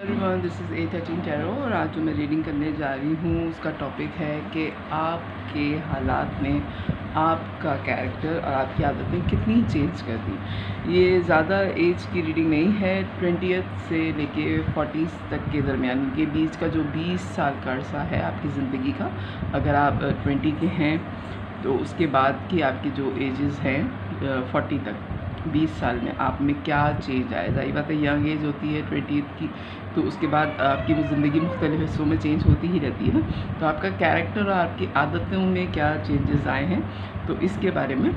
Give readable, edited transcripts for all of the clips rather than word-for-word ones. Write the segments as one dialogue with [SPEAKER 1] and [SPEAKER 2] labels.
[SPEAKER 1] Everyone, this is A13 tarot और आज जो मैं रीडिंग करने जा रही हूँ उसका टॉपिक है कि आपके हालात में आपका कैरेक्टर और आपकी आदतें कितनी चेंज कर दी। ये ज़्यादा एज की रीडिंग नहीं है, 20th से लेके 40s तक के दरमियान के बीच का जो 20 साल का अरसा है आपकी ज़िंदगी का। अगर आप 20 के हैं तो उसके बाद की आपकी जो एजेस हैं 40 तक, 20 साल में आप में क्या चेंज आया। जाहिर बात है यंग एज होती है 20 की, तो उसके बाद आपकी ज़िंदगी मुख्तलिफ हिस्सों में चेंज होती ही रहती है ना। तो आपका कैरेक्टर और आपकी आदतों में क्या चेंजेस आए हैं, तो इसके बारे में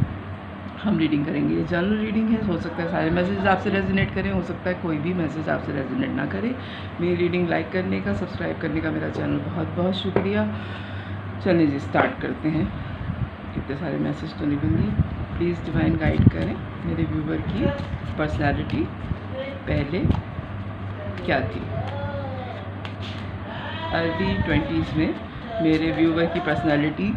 [SPEAKER 1] हम रीडिंग करेंगे। जनरल रीडिंग है, हो सकता है सारे मैसेज आपसे रेजोनेट करें, हो सकता है कोई भी मैसेज आपसे रेजोनेट ना करे। मेरी रीडिंग लाइक करने का, सब्सक्राइब करने का मेरा चैनल बहुत बहुत शुक्रिया। चलिए जी स्टार्ट करते हैं। इतने सारे मैसेज तो नहीं दूँगी। प्लीज़ डिवाइन गाइड करें मेरे व्यूवर की पर्सनालिटी पहले क्या थी। अर्ली 20s में मेरे व्यूवर की पर्सनालिटी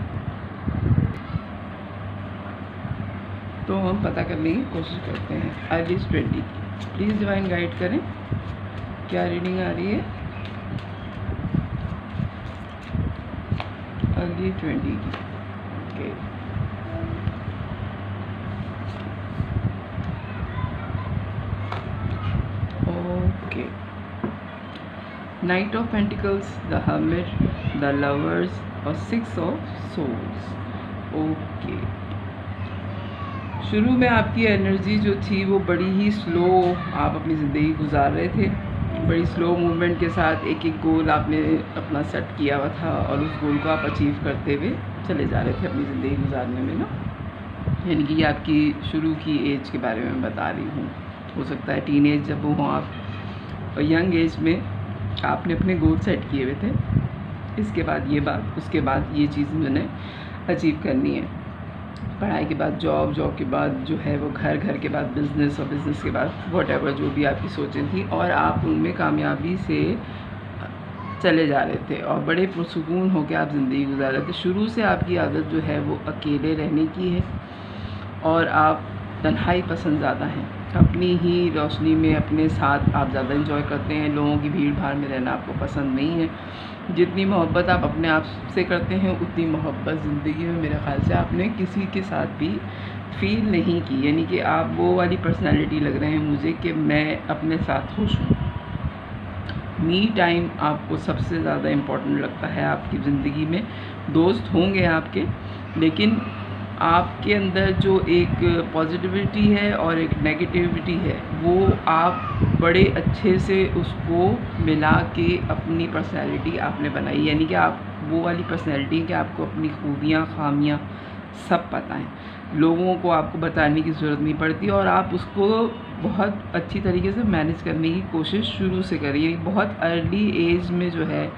[SPEAKER 1] तो हम पता करने की कोशिश करते हैं। अर्ली 20 की प्लीज़ डिवाइन गाइड करें, क्या रीडिंग आ रही है अर्ली 20 की। Okay, okay. Night of pentacles, the hermit, the lovers और 6 ऑफ सोल्स। ओके, शुरू में आपकी एनर्जी जो थी वो बड़ी ही स्लो आप अपनी ज़िंदगी गुजार रहे थे। बड़ी स्लो मूवमेंट के साथ एक एक गोल आपने अपना सेट किया हुआ था और उस गोल को आप अचीव करते हुए चले जा रहे थे अपनी ज़िंदगी गुजारने में ना। यानी कि आपकी शुरू की एज के बारे में बता रही हूँ। हो सकता है टीन एज जब हो आप, और यंग एज में आपने अपने गोल सेट किए हुए थे। इसके बाद ये बात, उसके बाद ये चीज़ मैंने अचीव करनी है। पढ़ाई के बाद जॉब, जॉब के बाद जो है वो घर, घर के बाद बिज़नेस और बिज़नेस के बाद व्हाटएवर जो भी आपकी सोचें थी, और आप उनमें कामयाबी से चले जा रहे थे और बड़े पुरसुकून होकर आप ज़िंदगी गुजार रहे थे। शुरू से आपकी आदत जो है वो अकेले रहने की है और आप तन्हाई पसंद ज़्यादा हैं। अपनी ही रोशनी में अपने साथ आप ज़्यादा इंजॉय करते हैं। लोगों की भीड़ भाड़ में रहना आपको पसंद नहीं है। जितनी मोहब्बत आप अपने आप से करते हैं उतनी मोहब्बत ज़िंदगी में मेरे ख़्याल से आपने किसी के साथ भी फील नहीं की। यानी कि आप वो वाली पर्सनालिटी लग रहे हैं मुझे कि मैं अपने साथ खुश हूँ। मी टाइम आपको सबसे ज़्यादा इम्पोर्टेंट लगता है आपकी ज़िंदगी में। दोस्त होंगे आपके, लेकिन आपके अंदर जो एक पॉजिटिविटी है और एक नेगेटिविटी है वो आप बड़े अच्छे से उसको मिला के अपनी पर्सनैलिटी आपने बनाई। यानी कि आप वो वाली पर्सनैलिटी कि आपको अपनी खूबियाँ खामियाँ सब पता हैं, लोगों को आपको बताने की ज़रूरत नहीं पड़ती और आप उसको बहुत अच्छी तरीके से मैनेज करने की कोशिश शुरू से करिए। बहुत अर्ली एज में जो है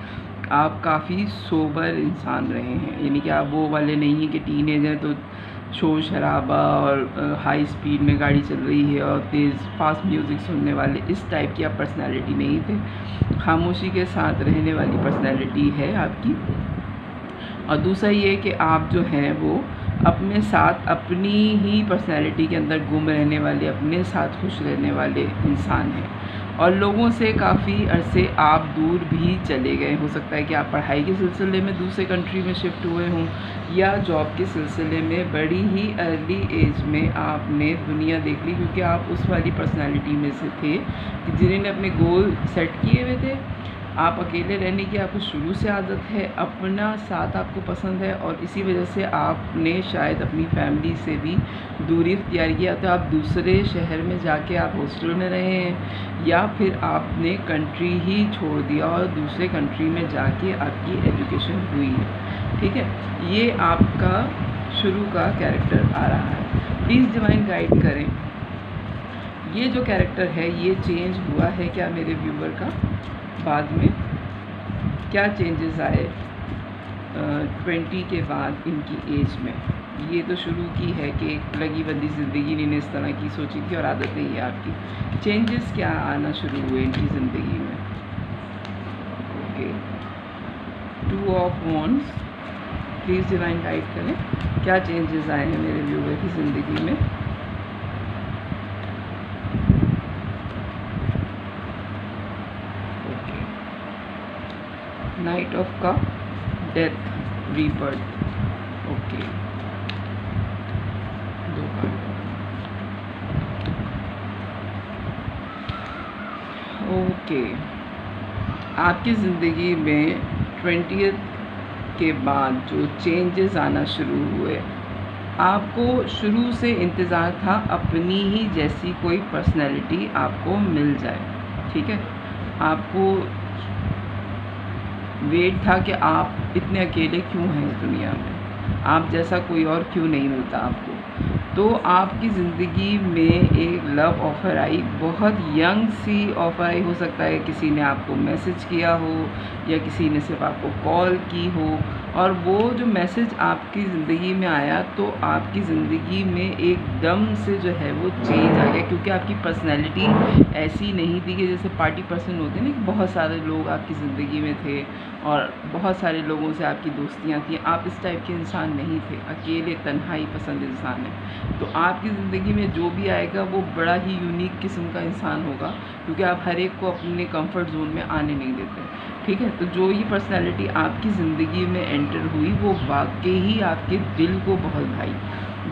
[SPEAKER 1] आप काफ़ी सोबर इंसान रहे हैं। यानी कि आप वो वाले नहीं हैं कि टीनेज हैं तो शोर शराबा और हाई स्पीड में गाड़ी चल रही है और तेज़ फास्ट म्यूज़िक सुनने वाले, इस टाइप की आप पर्सनैलिटी नहीं थे। खामोशी के साथ रहने वाली पर्सनैलिटी है आपकी। और दूसरा ये कि आप जो हैं वो अपने साथ अपनी ही पर्सनैलिटी के अंदर गुम रहने वाले, अपने साथ खुश रहने वाले इंसान हैं और लोगों से काफ़ी अरसे आप दूर भी चले गए। हो सकता है कि आप पढ़ाई के सिलसिले में दूसरे कंट्री में शिफ्ट हुए हों या जॉब के सिलसिले में बड़ी ही अर्ली एज में आपने दुनिया देख ली, क्योंकि आप उस वाली पर्सनैलिटी में से थे कि जिन्होंने अपने गोल सेट किए हुए थे। आप अकेले रहने की आपको शुरू से आदत है, अपना साथ आपको पसंद है और इसी वजह से आपने शायद अपनी फैमिली से भी दूरी इख्तियार किया। तो आप दूसरे शहर में जाके आप हॉस्टल में रहे हैं या फिर आपने कंट्री ही छोड़ दिया और दूसरे कंट्री में जाके आपकी एजुकेशन हुई है। ठीक है, ये आपका शुरू का कैरेक्टर आ रहा है। प्लीज़ डिवाइन गाइड करें, ये जो कैरेक्टर है ये चेंज हुआ है क्या मेरे व्यूवर का? बाद में क्या चेंजेस आए 20 के बाद इनकी एज में? ये तो शुरू की है कि एक लगी बंदी ज़िंदगी इन्होंने इस तरह की सोची थी और आदतें ही आपकी। चेंजेस क्या आना शुरू हुए इनकी ज़िंदगी में? Okay, 2 of wands, please divine guide करें, क्या चेंजेस आए हैं मेरे व्यूवर की ज़िंदगी में? Night of cup, death, rebirth. Okay, 2 card. Okay, आपकी ज़िंदगी में 20th के बाद जो चेंजेस आना शुरू हुए, आपको शुरू से इंतज़ार था अपनी ही जैसी कोई पर्सनैलिटी आपको मिल जाए, ठीक है। आपको वेट था कि आप इतने अकेले क्यों हैं इस दुनिया में, आप जैसा कोई और क्यों नहीं मिलता आपको। तो आपकी ज़िंदगी में एक लव ऑफ़र आई, बहुत यंग सी ऑफ़र आई। हो सकता है किसी ने आपको मैसेज किया हो या किसी ने सिर्फ आपको कॉल की हो, और वो जो मैसेज आपकी ज़िंदगी में आया तो आपकी ज़िंदगी में एकदम से जो है वो चेंज आ गया, क्योंकि आपकी पर्सनैलिटी ऐसी नहीं थी कि जैसे पार्टी पर्सन होते हैं ना, कि बहुत सारे लोग आपकी ज़िंदगी में थे और बहुत सारे लोगों से आपकी दोस्तियाँ थी। आप इस टाइप के इंसान नहीं थे, अकेले तन्हाई पसंद इंसान है। तो आपकी ज़िंदगी में जो भी आएगा वो बड़ा ही यूनिक किस्म का इंसान होगा, क्योंकि आप हर एक को अपने कंफर्ट जोन में आने नहीं देते, ठीक है। तो जो ये पर्सनैलिटी आपकी ज़िंदगी में एंटर हुई वो वाकई ही आपके दिल को बहुत भाई,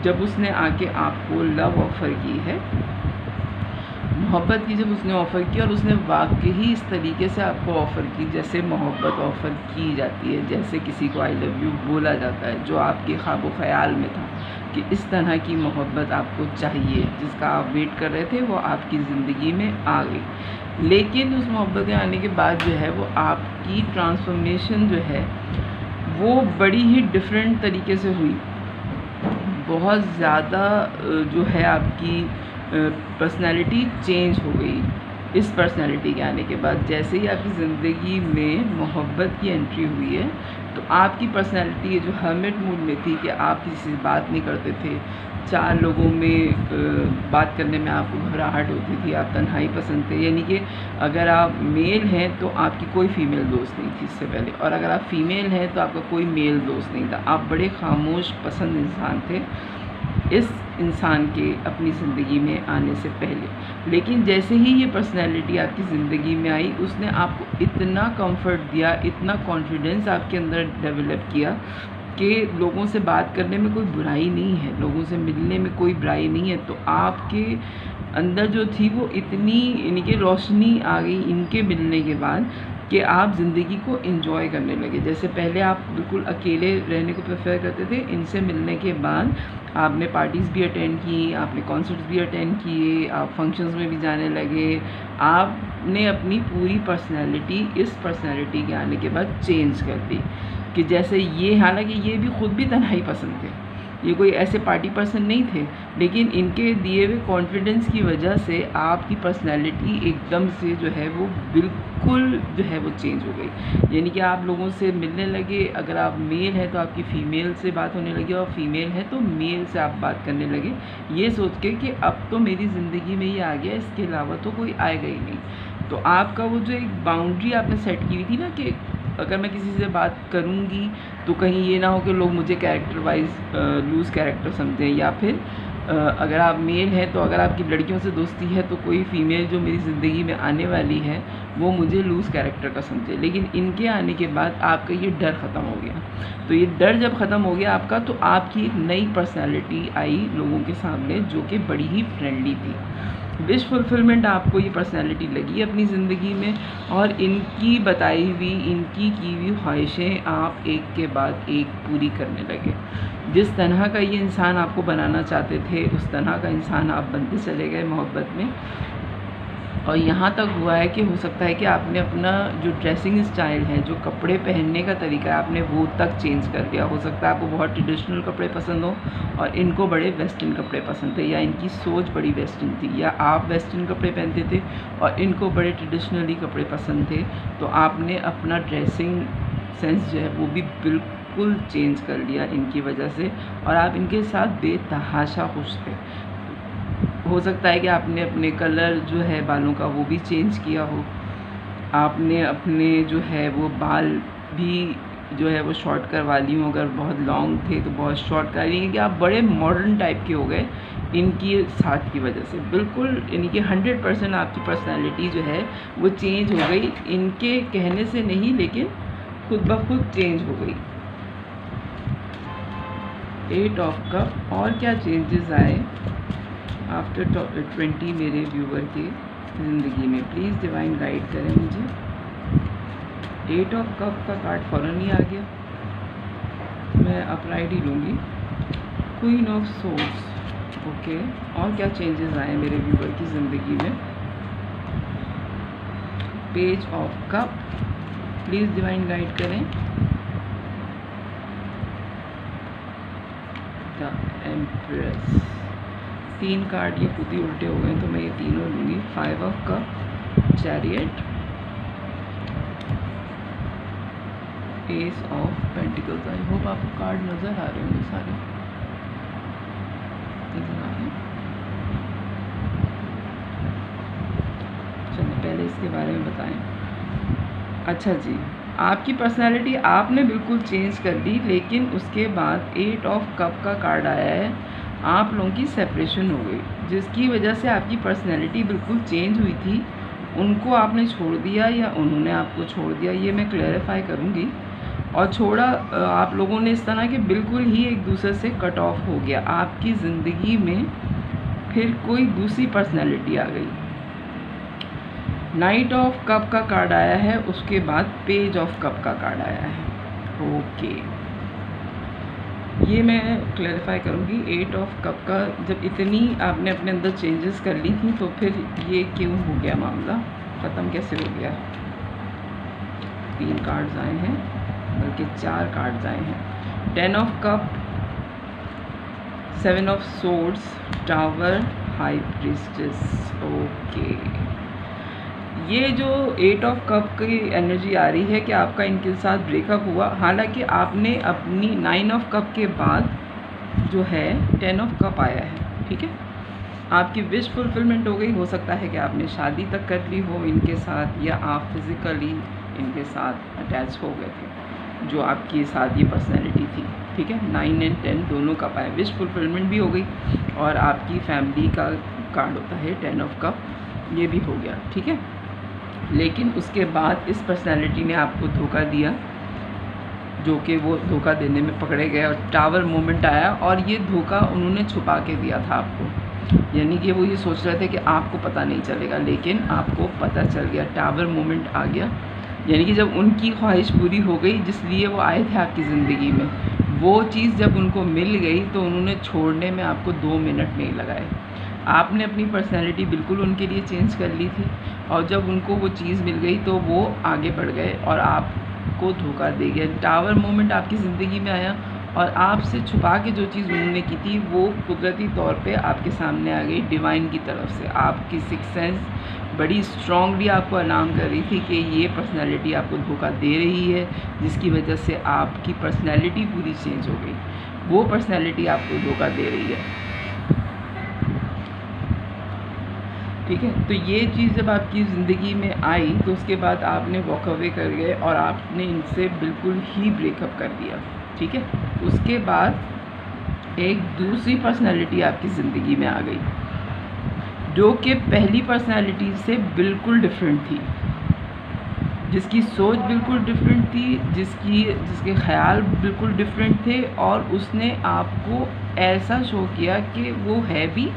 [SPEAKER 1] जब उसने आके आपको लव ऑफ़र की है, मोहब्बत की जब उसने ऑफ़र की, और उसने वाकई ही इस तरीके से आपको ऑफ़र की जैसे मोहब्बत ऑफ़र की जाती है, जैसे किसी को आई लव यू बोला जाता है, जो आपके ख्वाब व ख़याल में था कि इस तरह की मोहब्बत आपको चाहिए, जिसका आप वेट कर रहे थे, वो आपकी ज़िंदगी में आ गई। लेकिन उस मोहब्बत के आने के बाद जो है वो आपकी ट्रांसफॉर्मेशन जो है वो बड़ी ही डिफरेंट तरीके से हुई। बहुत ज़्यादा जो है आपकी पर्सनैलिटी चेंज हो गई इस पर्सनैलिटी के आने के बाद। जैसे ही आपकी ज़िंदगी में मोहब्बत की एंट्री हुई है तो आपकी पर्सनैलिटी जो हर्मिट मूड में थी कि आप किसी से बात नहीं करते थे, 4 लोगों में बात करने में आपको घबराहट होती थी, आप तन्हाई पसंद थे, यानी कि अगर आप मेल हैं तो आपकी कोई फ़ीमेल दोस्त नहीं थी इससे पहले, और अगर आप फ़ीमेल हैं तो आपका कोई मेल दोस्त नहीं था। आप बड़े खामोश पसंद इंसान थे इस इंसान के अपनी ज़िंदगी में आने से पहले। लेकिन जैसे ही ये पर्सनैलिटी आपकी ज़िंदगी में आई, उसने आपको इतना कंफर्ट दिया, इतना कॉन्फिडेंस आपके अंदर डेवलप किया कि लोगों से बात करने में कोई बुराई नहीं है, लोगों से मिलने में कोई बुराई नहीं है। तो आपके अंदर जो थी वो इतनी, यानी कि रोशनी आ गई इनके मिलने के बाद कि आप ज़िंदगी को एंजॉय करने लगे। जैसे पहले आप बिल्कुल अकेले रहने को प्रेफर करते थे, इनसे मिलने के बाद आपने पार्टीज़ भी अटेंड की, आपने कॉन्सर्ट्स भी अटेंड किए, आप फंक्शंस में भी जाने लगे। आपने अपनी पूरी पर्सनैलिटी इस पर्सनैलिटी के आने के बाद चेंज कर दी, कि जैसे ये, हालांकि ये भी ख़ुद भी तन्हाई पसंद थे, ये कोई ऐसे पार्टी पर्सन नहीं थे, लेकिन इनके दिए हुए कॉन्फिडेंस की वजह से आपकी पर्सनैलिटी एकदम से जो है वो बिल्कुल जो है वो चेंज हो गई। यानी कि आप लोगों से मिलने लगे, अगर आप मेल हैं तो आपकी फ़ीमेल से बात होने लगी, और फीमेल है तो मेल से आप बात करने लगे, ये सोच के कि अब तो मेरी ज़िंदगी में ये आ गया, इसके अलावा तो कोई आएगा ही नहीं। तो आपका वो जो एक बाउंड्री आपने सेट की हुई थी ना, कि अगर मैं किसी से बात करूँगी तो कहीं ये ना हो कि लोग मुझे कैरेक्टर वाइज लूज़ कैरेक्टर समझें, या फिर अगर आप मेल हैं तो अगर आपकी लड़कियों से दोस्ती है तो कोई फ़ीमेल जो मेरी ज़िंदगी में आने वाली है वो मुझे लूज़ कैरेक्टर का समझे। लेकिन इनके आने के बाद आपका ये डर ख़त्म हो गया। तो ये डर जब ख़त्म हो गया आपका, तो आपकी एक नई पर्सनैलिटी आई लोगों के सामने जो कि बड़ी ही फ्रेंडली थी। विश फुलफिलमेंट आपको ये पर्सनैलिटी लगी अपनी ज़िंदगी में, और इनकी बताई हुई, इनकी की हुई ख्वाहिशें आप एक के बाद एक पूरी करने लगे। जिस तरह का ये इंसान आपको बनाना चाहते थे उस तरह का इंसान आप बनते चले गए मोहब्बत में। और यहाँ तक हुआ है कि हो सकता है कि आपने अपना जो ड्रेसिंग स्टाइल है, जो कपड़े पहनने का तरीका है, आपने वो तक चेंज कर दिया। हो सकता है आपको बहुत ट्रेडिशनल कपड़े पसंद हो और इनको बड़े वेस्टर्न कपड़े पसंद थे, या इनकी सोच बड़ी वेस्टर्न थी, या आप वेस्टर्न कपड़े पहनते थे और इनको बड़े ट्रेडिशनली कपड़े पसंद थे। तो आपने अपना ड्रेसिंग सेंस जो है वो भी बिल्कुल चेंज कर लिया इनकी वजह से, और आप इनके साथ बेतहाशा खुश थे। हो सकता है कि आपने अपने कलर जो है बालों का वो भी चेंज किया हो, आपने अपने जो है वो बाल भी जो है वो शॉर्ट करवा ली हो, अगर बहुत लॉन्ग थे तो बहुत शॉर्ट कर ली, कि आप बड़े मॉडर्न टाइप के हो गए इनकी साथ की वजह से। बिल्कुल, यानी कि 100% आपकी पर्सनैलिटी जो है वो चेंज हो गई, इनके कहने से नहीं, लेकिन खुद ब खुद चेंज हो गई। 8 ऑफ कप, और क्या चेंजेस आए आफ्टर 20 मेरे व्यूवर के ज़िंदगी में, प्लीज़ डिवाइन गाइड करें मुझे। 8 ऑफ कप का कार्ड फ़ौरन ही आ गया, मैं अपराइट ही लूँगी। क्वीन ऑफ सोर्ड्स, ओके, और क्या चेंजेस आए मेरे व्यूवर की ज़िंदगी में। Page of cup, please divine guide करें। द एम्प्रेस, 3 कार्ड ये खुद ही उल्टे हो गए तो मैं ये तीनों लूँगी। 5 of cup, chariot, S of pentacles. I hope आपको कार्ड नज़र आ रहे होंगे सारे, नज़र आ रहे हैं। चलिए पहले इसके बारे में बताएं। अच्छा जी, आपकी पर्सनालिटी आपने बिल्कुल चेंज कर दी, लेकिन उसके बाद 8 ऑफ कप का कार्ड आया है, आप लोगों की सेपरेशन हो गई, जिसकी वजह से आपकी पर्सनालिटी बिल्कुल चेंज हुई थी। उनको आपने छोड़ दिया या उन्होंने आपको छोड़ दिया, ये मैं क्लैरिफाई करूँगी। और छोड़ा आप लोगों ने इस तरह कि बिल्कुल ही एक दूसरे से कट ऑफ हो गया, आपकी ज़िंदगी में फिर कोई दूसरी पर्सनालिटी आ गई। नाइट ऑफ कप का कार्ड आया है, उसके बाद पेज ऑफ कप का कार्ड आया है। ओके, ये मैं क्लैरिफाई करूँगी। 8 ऑफ कप का जब इतनी आपने अपने अंदर चेंजेस कर ली थी, तो फिर ये क्यों हो गया मामला, ख़त्म कैसे हो गया। 3 कार्ड्स आए हैं, बल्कि 4 कार्ड्स आए हैं। 10 of cup, 7 of swords, tower, high priestess. Okay, ये जो 8 ऑफ कप की एनर्जी आ रही है कि आपका इनके साथ ब्रेकअप हुआ, हालांकि आपने अपनी 9 ऑफ कप के बाद जो है 10 ऑफ कप आया है, ठीक है, आपकी विश फुलफिलमेंट हो गई। हो सकता है कि आपने शादी तक कर ली हो इनके साथ, या आप फिज़िकली इनके साथ अटैच हो गए थे, जो आपकी साथ ये पर्सनैलिटी थी, ठीक है। 9 और 10 दोनों कप आए, विश फुलफिलमेंट भी हो गई, और आपकी फैमिली का कार्ड होता है 10 ऑफ कप, ये भी हो गया, ठीक है। लेकिन उसके बाद इस पर्सनालिटी ने आपको धोखा दिया, जो कि वो धोखा देने में पकड़े गए, और टावर मोमेंट आया, और ये धोखा उन्होंने छुपा के दिया था आपको। यानी कि वो ये सोच रहे थे कि आपको पता नहीं चलेगा, लेकिन आपको पता चल गया, टावर मोमेंट आ गया। यानी कि जब उनकी ख्वाहिश पूरी हो गई, जिसलिए वो आए थे आपकी ज़िंदगी में, वो चीज़ जब उनको मिल गई तो उन्होंने छोड़ने में आपको 2 मिनट नहीं लगाए। आपने अपनी पर्सनैलिटी बिल्कुल उनके लिए चेंज कर ली थी, और जब उनको वो चीज़ मिल गई तो वो आगे बढ़ गए और आपको धोखा दे गए। टावर मोमेंट आपकी ज़िंदगी में आया, और आपसे छुपा के जो चीज़ उन्होंने की थी वो कुदरती तौर पे आपके सामने आ गई डिवाइन की तरफ से। आपकी सिक्स सेंस बड़ी स्ट्रॉन्गली आपको अलार्म कर रही थी कि ये पर्सनैलिटी आपको धोखा दे रही है, जिसकी वजह से आपकी पर्सनैलिटी पूरी चेंज हो गई। वो पर्सनैलिटी आपको धोखा दे रही है, ठीक है। तो ये चीज़ जब आपकी ज़िंदगी में आई तो उसके बाद आपने वॉक अवे कर गए और आपने इनसे बिल्कुल ही ब्रेकअप कर दिया, ठीक है। उसके बाद एक दूसरी पर्सनैलिटी आपकी ज़िंदगी में आ गई, जो कि पहली पर्सनैलिटी से बिल्कुल डिफरेंट थी, जिसकी सोच बिल्कुल डिफरेंट थी, जिसके ख़्याल बिल्कुल डिफरेंट थे, और उसने आपको ऐसा शो किया कि वो है भी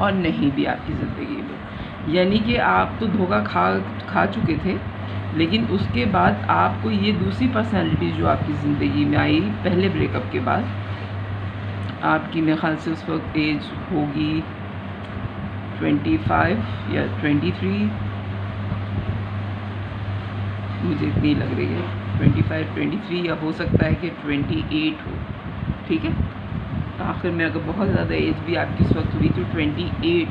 [SPEAKER 1] और नहीं भी आपकी ज़िंदगी में। यानी कि आप तो धोखा खा चुके थे, लेकिन उसके बाद आपको ये दूसरी पर्सनैलिटी जो आपकी ज़िंदगी में आई पहले ब्रेकअप के बाद, आपकी मेरे ख्याल से उस वक्त एज होगी 25 या 23, मुझे इतनी लग रही है 25, 23, या हो सकता है कि 28 हो, ठीक है। तो आखिर में अगर बहुत ज़्यादा एज भी आपकी इस वक्त हुई तो 28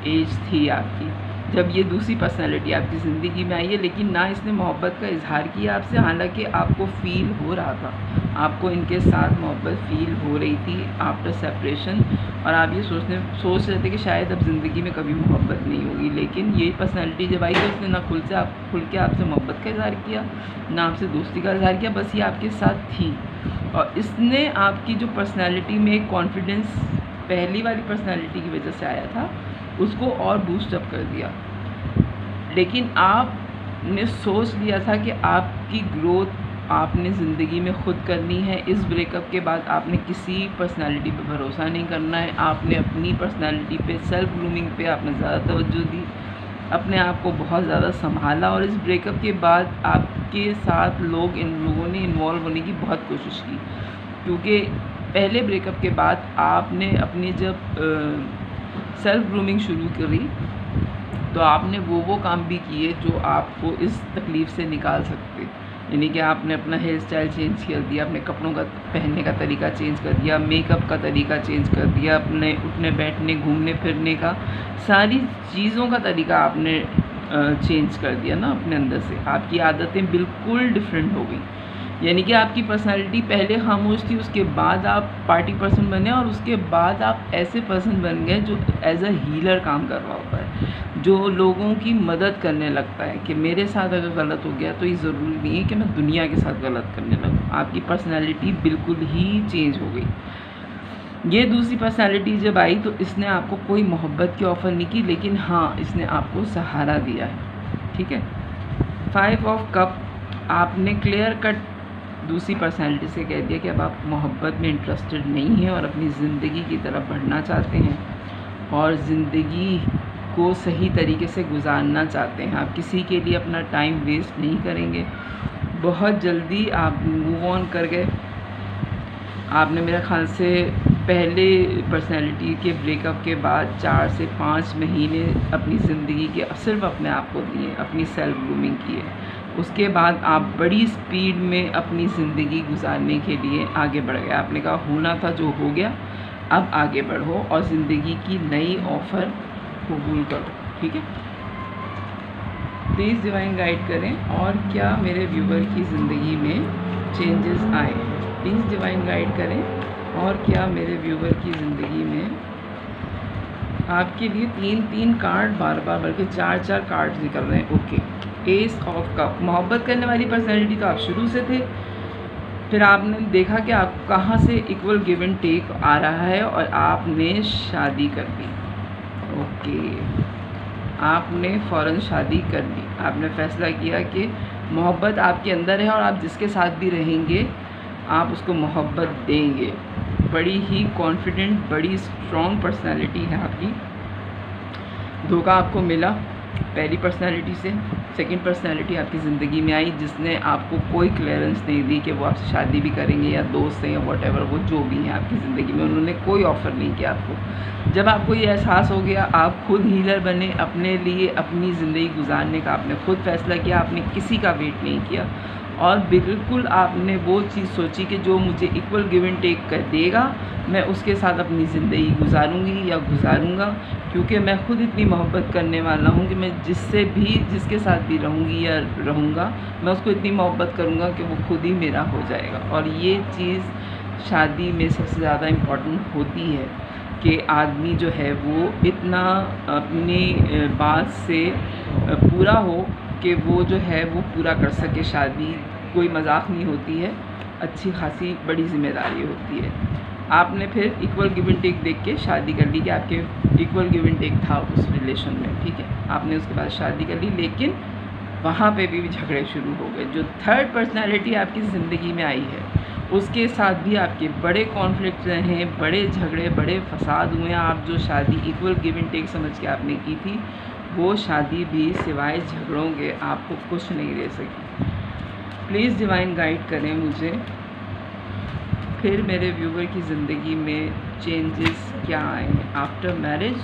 [SPEAKER 1] एज थी आपकी जब ये दूसरी पर्सनैलिटी आपकी ज़िंदगी में आई है। लेकिन ना इसने मोहब्बत का इजहार किया आपसे, हालांकि आपको फ़ील हो रहा था, आपको इनके साथ मोहब्बत फ़ील हो रही थी आफ्टर सेपरेशन, और आप ये सोच रहे थे कि शायद अब ज़िंदगी में कभी मोहब्बत नहीं होगी। लेकिन ये पर्सनैलिटी जब आई तो इसने ना खुल के आपसे मोहब्बत का इजहार किया, ना आपसे दोस्ती का इजहार किया, बस ये आपके साथ थी। और इसने आपकी जो पर्सनैलिटी में एक कॉन्फिडेंस पहली वाली पर्सनैलिटी की वजह से आया था, उसको और बूस्ट अप कर दिया। लेकिन आपने सोच लिया था कि आपकी ग्रोथ आपने ज़िंदगी में ख़ुद करनी है। इस ब्रेकअप के बाद आपने किसी पर्सनालिटी पे भरोसा नहीं करना है। आपने अपनी पर्सनालिटी पे, सेल्फ़ ग्रूमिंग पे आपने ज़्यादा तवज्जो दी, अपने आप को बहुत ज़्यादा संभाला। और इस ब्रेकअप के बाद आपके साथ इन लोगों ने इन्वॉल्व होने की बहुत कोशिश की, क्योंकि पहले ब्रेकअप के बाद आपने अपनी जब सेल्फ़ ग्रूमिंग शुरू करी तो आपने वो काम भी किए जो आपको इस तकलीफ़ से निकाल सकते। यानी कि आपने अपना हेयर स्टाइल चेंज कर दिया, अपने कपड़ों का पहनने का तरीका चेंज कर दिया, मेकअप का तरीका चेंज कर दिया, अपने उठने बैठने, घूमने फिरने का, सारी चीज़ों का तरीका आपने चेंज कर दिया ना अपने अंदर से। आपकी आदतें बिल्कुल डिफरेंट हो गई। यानी कि आपकी पर्सनालिटी पहले खामोश थी, उसके बाद आप पार्टी पर्सन बने, और उसके बाद आप ऐसे पर्सन बन गए जो एज अ हीलर काम कर रहा होता है, जो लोगों की मदद करने लगता है कि मेरे साथ अगर गलत हो गया तो ये ज़रूरी नहीं है कि मैं दुनिया के साथ गलत करने लगूँ। आपकी पर्सनालिटी बिल्कुल ही चेंज हो गई। ये दूसरी पर्सनालिटी जब आई तो इसने आपको कोई मोहब्बत की ऑफ़र नहीं की, लेकिन हाँ, इसने आपको सहारा दिया है। ठीक है। 5 ऑफ कप, आपने क्लियर कट दूसरी पर्सनालिटी से कह दिया कि अब आप मोहब्बत में इंटरेस्टेड नहीं हैं और अपनी ज़िंदगी की तरफ बढ़ना चाहते हैं और ज़िंदगी को सही तरीके से गुजारना चाहते हैं। आप किसी के लिए अपना टाइम वेस्ट नहीं करेंगे। बहुत जल्दी आप मूव ऑन कर गए। आपने मेरे ख़्याल से पहले पर्सनालिटी के ब्रेकअप के बाद 4 से 5 महीने अपनी ज़िंदगी के सिर्फ अपने आप को दिए, अपनी सेल्फ ग्रूमिंग किए। उसके बाद आप बड़ी स्पीड में अपनी ज़िंदगी गुजारने के लिए आगे बढ़ गए। आपने कहा होना था जो हो गया, अब आगे बढ़ो और ज़िंदगी की नई ऑफ़र कबूल करो। ठीक है। प्लीज़ डिवाइन गाइड करें और क्या मेरे व्यूवर की ज़िंदगी में चेंजेस आए हैं। प्लीज़ डिवाइन गाइड करें और क्या मेरे व्यूवर की ज़िंदगी में आपके लिए 3-3 कार्ड बार-बार बल्कि 4-4 कार्ड निकल रहे हैं। ओके। एस ऑफ कप, मोहब्बत करने वाली पर्सनैलिटी तो आप शुरू से थे, फिर आपने देखा कि आप कहाँ से इक्वल गिव एंड टेक आ रहा है और आपने शादी कर ली। ओके, आपने फ़ौरन शादी कर ली। आपने फ़ैसला किया कि मोहब्बत आपके अंदर है और आप जिसके साथ भी रहेंगे आप उसको मोहब्बत देंगे। बड़ी ही कॉन्फिडेंट, बड़ी स्ट्रॉन्ग पर्सनैलिटी है आपकी। धोखा आपको मिला पहली पर्सनैलिटी से। सेकंड पर्सनैलिटी आपकी ज़िंदगी में आई जिसने आपको कोई क्लियरेंस नहीं दी कि वो आपसे शादी भी करेंगे या दोस्त हैं या व्हाटएवर, वो जो भी हैं आपकी ज़िंदगी में, उन्होंने कोई ऑफ़र नहीं किया आपको। जब आपको ये एहसास हो गया, आप खुद हीलर बने, अपने लिए अपनी ज़िंदगी गुजारने का आपने खुद फ़ैसला किया। आपने किसी का वेट नहीं किया और बिल्कुल आपने वो चीज़ सोची कि जो मुझे इक्वल गिव एंड टेक कर देगा मैं उसके साथ अपनी ज़िंदगी गुजारूंगी या गुजारूंगा, क्योंकि मैं खुद इतनी मोहब्बत करने वाला हूँ कि मैं जिसके साथ भी रहूँगी या रहूँगा, मैं उसको इतनी मोहब्बत करूँगा कि वो खुद ही मेरा हो जाएगा। और ये चीज़ शादी में सबसे ज़्यादा इम्पॉर्टेंट होती है कि आदमी जो है वो इतना अपनी बात से पूरा हो कि वो जो है वो पूरा कर सके। शादी कोई मजाक नहीं होती है, अच्छी खासी बड़ी ज़िम्मेदारी होती है। आपने फिर इक्वल गिव एंड टेक देख के शादी कर ली कि आपके इक्वल गिव एंड टेक था उस रिलेशन में। ठीक है, आपने उसके बाद शादी कर ली, लेकिन वहाँ पे भी झगड़े शुरू हो गए। जो थर्ड पर्सनैलिटी आपकी ज़िंदगी में आई है उसके साथ भी आपके बड़े कॉन्फ्लिक्ट रहे हैं, बड़े झगड़े, बड़े फसाद हुए हैं। आप जो शादी इक्वल गिव एंड टेक समझ के आपने की थी, वो शादी भी सिवाय झगड़ों के आपको कुछ नहीं दे सकी। प्लीज़ डिवाइन गाइड करें मुझे, फिर मेरे व्यूवर की ज़िंदगी में चेंजेस क्या आए हैं आफ्टर मैरिज।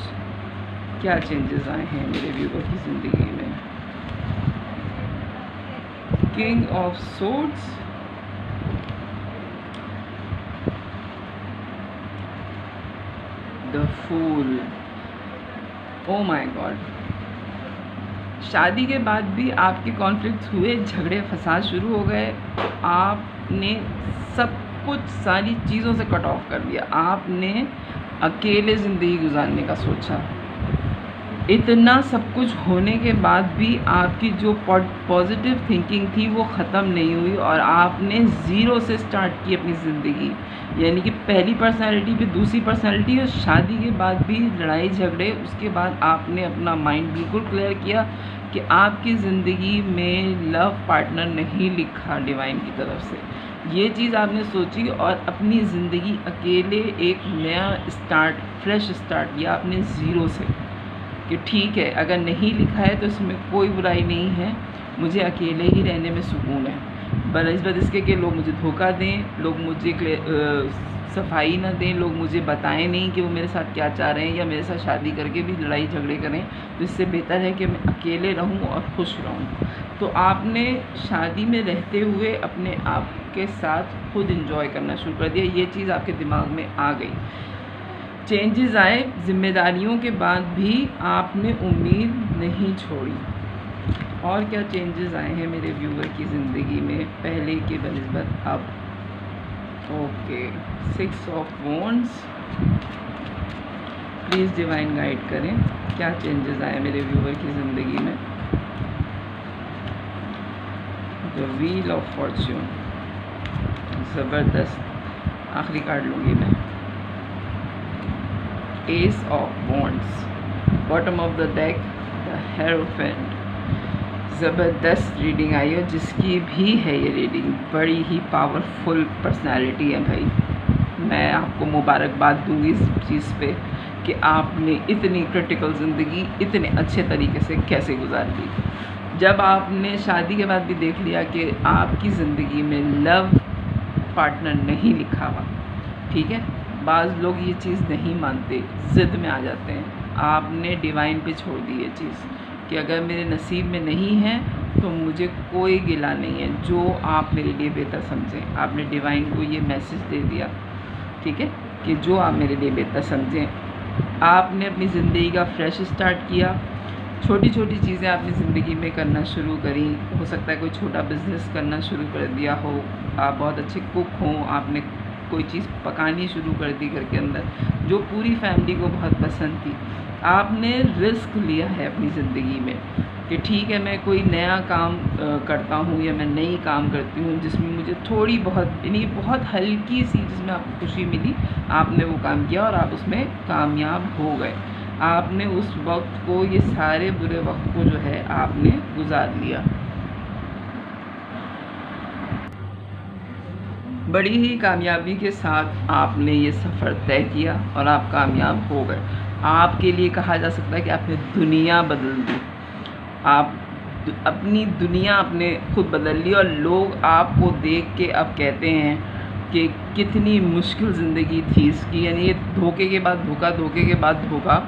[SPEAKER 1] क्या चेंजेस आए हैं मेरे व्यूवर की ज़िंदगी में। King of swords, the fool. Oh my god, शादी के बाद भी आपके कॉन्फ्लिक्ट हुए, झगड़े फसाद शुरू हो गए। आपने सब कुछ सारी चीज़ों से कट ऑफ कर दिया। आपने अकेले ज़िंदगी गुजारने का सोचा। इतना सब कुछ होने के बाद भी आपकी जो पॉजिटिव थिंकिंग थी वो ख़त्म नहीं हुई और आपने ज़ीरो से स्टार्ट की अपनी ज़िंदगी। यानी कि पहली पर्सनालिटी पे दूसरी पर्सनालिटी, और शादी के बाद भी लड़ाई झगड़े। उसके बाद आपने अपना माइंड बिल्कुल क्लियर किया कि आपकी ज़िंदगी में लव पार्टनर नहीं लिखा डिवाइन की तरफ से। ये चीज़ आपने सोची और अपनी ज़िंदगी अकेले एक नया स्टार्ट, फ्रेश स्टार्ट किया आपने ज़ीरो से, कि ठीक है अगर नहीं लिखा है तो इसमें कोई बुराई नहीं है, मुझे अकेले ही रहने में सुकून है। बनस्बत इसके कि लोग मुझे धोखा दें, लोग मुझे सफाई ना दें, लोग मुझे बताएं नहीं कि वो मेरे साथ क्या चाह रहे हैं, या मेरे साथ शादी करके भी लड़ाई झगड़े करें, तो इससे बेहतर है कि मैं अकेले रहूं और खुश रहूं। तो आपने शादी में रहते हुए अपने आप के साथ खुद इंजॉय करना शुरू कर दिया। ये चीज़ आपके दिमाग में आ गई, चेंजेस आए, जिम्मेदारियों के बाद भी आपने उम्मीद नहीं छोड़ी। और क्या चेंजेस आए हैं मेरे व्यूअर की ज़िंदगी में पहले के बनस्बत अब? Okay, 6 of wands, please divine guide करें क्या चेंजेस आए मेरे व्यूअर की ज़िंदगी में। द व्हील ऑफ फॉर्च्यून, ज़बरदस्त, आखिरी कार्ड लूँगी मैं। S of wands, bottom of the deck the hierophant. ज़बरदस्त रीडिंग आई है, जिसकी भी है ये रीडिंग बड़ी ही पावरफुल पर्सनालिटी है भाई। मैं आपको मुबारकबाद दूंगी इस चीज़ पे कि आपने इतनी क्रिटिकल ज़िंदगी इतने अच्छे तरीके से कैसे गुजार दी। जब आपने शादी के बाद भी देख लिया कि आपकी ज़िंदगी में लव पार्टनर नहीं लिखा हुआ, ठीक है, बाज़ लोग ये चीज़ नहीं मानते, ज़िद में आ जाते हैं। आपने डिवाइन पे छोड़ दी ये चीज़ कि अगर मेरे नसीब में नहीं है तो मुझे कोई गिला नहीं है, जो आप मेरे लिए बेहतर समझें। आपने डिवाइन को ये मैसेज दे दिया, ठीक है, कि जो आप मेरे लिए बेहतर समझें। आपने अपनी ज़िंदगी का फ्रेश स्टार्ट किया, छोटी छोटी चीज़ें आपने ज़िंदगी में करना शुरू करी। हो सकता है कोई छोटा बिज़नेस करना शुरू कर दिया हो, आप बहुत अच्छे कुक हों, आपने कोई चीज़ पकानी शुरू कर दी घर के अंदर जो पूरी फैमिली को बहुत पसंद थी। आपने रिस्क लिया है अपनी ज़िंदगी में कि ठीक है मैं कोई नया काम करता हूँ या मैं नई काम करती हूँ जिसमें मुझे थोड़ी बहुत, यानी बहुत हल्की सी जिसमें आपको खुशी मिली, आपने वो काम किया और आप उसमें कामयाब हो गए। आपने उस वक्त को, ये सारे बुरे वक्त को जो है आपने गुजार लिया। बड़ी ही कामयाबी के साथ आपने ये सफ़र तय किया और आप कामयाब हो गए। आपके लिए कहा जा सकता है कि आपने दुनिया बदल दी, आप अपनी दुनिया आपने खुद बदल ली। और लोग आपको देख के अब कहते हैं कि कितनी मुश्किल ज़िंदगी थी इसकी, यानी ये धोखे के बाद धोखा, धोखे के बाद धोखा।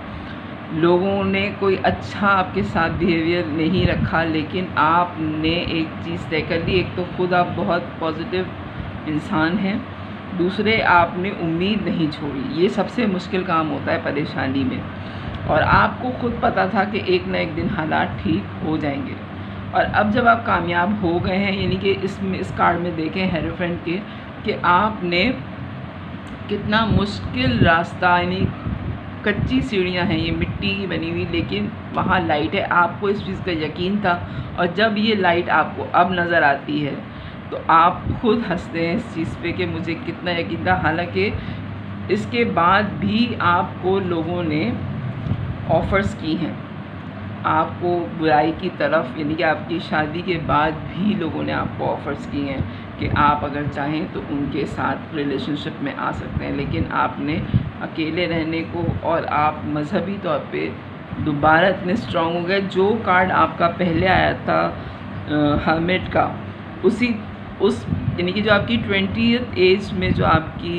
[SPEAKER 1] लोगों ने कोई अच्छा आपके साथ बिहेवियर नहीं रखा, लेकिन आपने एक चीज़ तय कर ली। एक तो खुद आप बहुत पॉजिटिव इंसान हैं, दूसरे आपने उम्मीद नहीं छोड़ी। ये सबसे मुश्किल काम होता है परेशानी में, और आपको खुद पता था कि एक न एक दिन हालात ठीक हो जाएंगे। और अब जब आप कामयाब हो गए हैं, यानी कि इस कार्ड में देखें हेरोफेंट के, कि आपने कितना मुश्किल रास्ता, यानी कच्ची सीढ़ियाँ हैं, ये मिट्टी की बनी हुई, लेकिन वहाँ लाइट है। आपको इस चीज़ का यकीन था, और जब ये लाइट आपको अब नज़र आती है तो आप खुद हंसते हैं इस चीज़ पे कि मुझे कितना यकीन था। हालांकि इसके बाद भी आपको लोगों ने ऑफ़र्स की हैं, आपको बुराई की तरफ, यानी कि आपकी शादी के बाद भी लोगों ने आपको ऑफ़र्स की हैं कि आप अगर चाहें तो उनके साथ रिलेशनशिप में आ सकते हैं। लेकिन आपने अकेले रहने को, और आप मजहबी तौर पे दोबारा इतने स्ट्रॉन्ग हो गए। जो कार्ड आपका पहले आया था हर्मिट का, उस यानी कि जो आपकी 20th एज में जो आपकी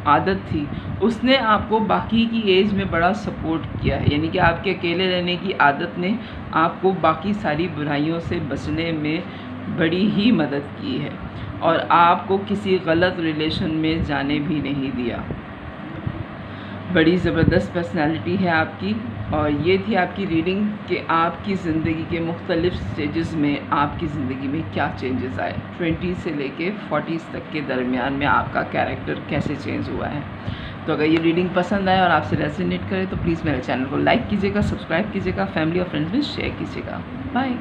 [SPEAKER 1] आदत थी, उसने आपको बाकी की एज में बड़ा सपोर्ट किया है। यानी कि आपके अकेले रहने की आदत ने आपको बाकी सारी बुराइयों से बचने में बड़ी ही मदद की है, और आपको किसी गलत रिलेशन में जाने भी नहीं दिया। बड़ी ज़बरदस्त पर्सनालिटी है आपकी। और ये थी आपकी रीडिंग कि आपकी ज़िंदगी के मुख्तलिफ़ स्टेजेस में आपकी ज़िंदगी में क्या चेंजेस आए, 20 से लेके 40 तक के दरमियान में आपका कैरेक्टर कैसे चेंज हुआ है। तो अगर ये रीडिंग पसंद आए और आपसे रेजोनेट करे तो प्लीज़ मेरे चैनल को लाइक कीजिएगा, सब्सक्राइब कीजिएगा, फैमिली और फ्रेंड्स में शेयर कीजिएगा। बाय।